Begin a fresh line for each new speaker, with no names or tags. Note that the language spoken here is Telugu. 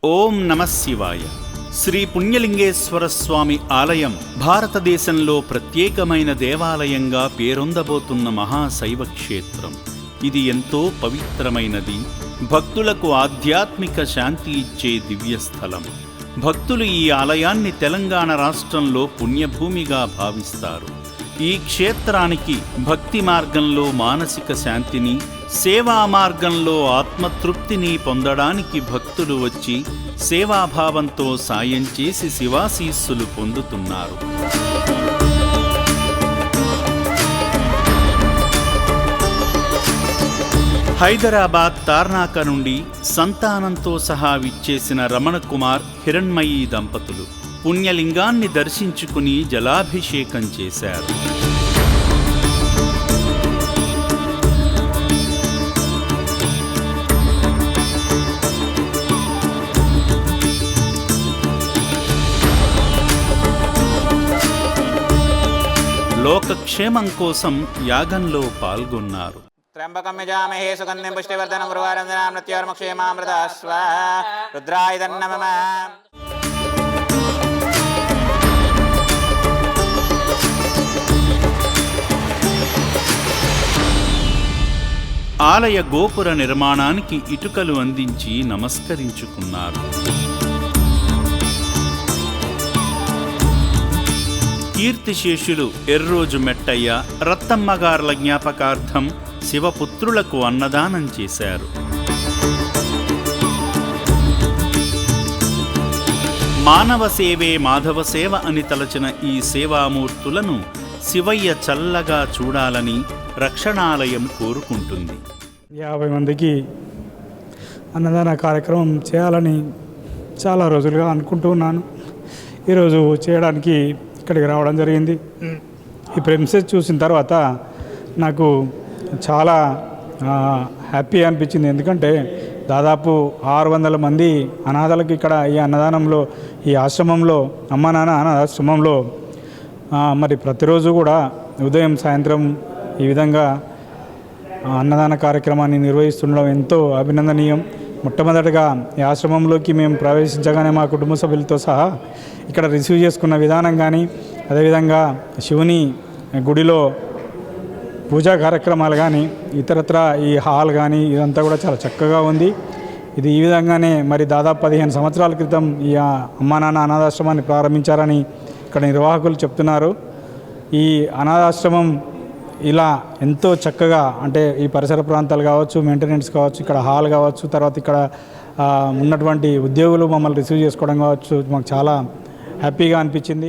ఓం నమః శివాయ. శ్రీ పుణ్యలింగేశ్వర స్వామి ఆలయం భారతదేశంలో ప్రత్యేకమైన దేవాలయంగా పేరొందబోతున్న మహాశైవ క్షేత్రం. ఇది ఎంతో పవిత్రమైనది, భక్తులకు ఆధ్యాత్మిక శాంతి ఇచ్చే దివ్యస్థలం. భక్తులు ఈ ఆలయాన్ని తెలంగాణ రాష్ట్రంలో పుణ్యభూమిగా భావిస్తారు. ఈ క్షేత్రానికి భక్తి మార్గంలో మానసిక శాంతిని, సేవా మార్గంలో ఆత్మతృప్తిని పొందడానికి భక్తులు వచ్చి సేవాభావంతో సాయం చేసి శివాశీస్సులు పొందుతున్నారు. హైదరాబాద్ తార్నాక నుండి సంతానంతో సహా విచ్చేసిన రమణ కుమార్, హిరణ్మయీ దంపతులు పుణ్యలింగాన్ని దర్శించుకుని జలాభిషేకం చేశారు. లోకక్షేమం కోసం యాగంలో పాల్గొన్నారు.
త్ర్యంబకం యజామహే సుగంధిం పుష్టివర్ధనం ఉర్వారుకమివ మృత్యోర్ముక్షేమామృతా స్వాహా. రుద్రాయ నమః.
ఆలయ గోపుర నిర్మాణానికి ఇటుకలు అందించి నమస్కరించుకున్నారు. కీర్తిశేషులు ఎర్రోజు మెట్టయ్య, రత్తమ్మగార్ల జ్ఞాపకార్థం శివపుత్రులకు అన్నదానం చేశారు. మానవ సేవే మాధవ సేవ అని తలచిన ఈ సేవామూర్తులను శివయ్య చల్లగా చూడాలని రక్షణాలయం కోరుకుంటుంది.
50 మందికి అన్నదాన కార్యక్రమం చేయాలని చాలా రోజులుగా అనుకుంటూ ఉన్నాను. ఈరోజు చేయడానికి ఇక్కడికి రావడం జరిగింది. ఈ ప్రెమిసెస్ చూసిన తర్వాత నాకు చాలా హ్యాపీ అనిపించింది. ఎందుకంటే దాదాపు 600 మంది అనాథలకు ఇక్కడ ఈ అన్నదానంలో, ఈ ఆశ్రమంలో, అమ్మ నాన్న అనాథాశ్రమంలో మరి ప్రతిరోజు కూడా ఉదయం సాయంత్రం ఈ విధంగా అన్నదాన కార్యక్రమాన్ని నిర్వహిస్తుండడం ఎంతో అభినందనీయం. మొట్టమొదటిగా ఈ ఆశ్రమంలోకి మేము ప్రవేశించగానే మా కుటుంబ సభ్యులతో సహా ఇక్కడ రిసీవ్ చేసుకున్న విధానం కానీ, అదేవిధంగా శివుని గుడిలో పూజా కార్యక్రమాలు కానీ, ఇతరత్ర ఈ హాల్ కానీ ఇదంతా కూడా చాలా చక్కగా ఉంది. ఇది ఈ విధంగానే మరి దాదాపు 15 సంవత్సరాల క్రితం ఈ అమ్మా నాన్న అనాథాశ్రమాన్ని ప్రారంభించారని ఇక్కడ నిర్వాహకులు చెప్తున్నారు. ఈ అనాథాశ్రమం ఇలా ఎంతో చక్కగా, అంటే ఈ పరిసర ప్రాంతాలు కావచ్చు, మెయింటెనెన్స్ కావచ్చు, ఇక్కడ హాల్ కావచ్చు, తర్వాత ఇక్కడ ఉన్నటువంటి ఉద్యోగులు మమ్మల్ని రిసీవ్ చేసుకోవడం కావచ్చు, మాకు చాలా హ్యాపీగా అనిపించింది.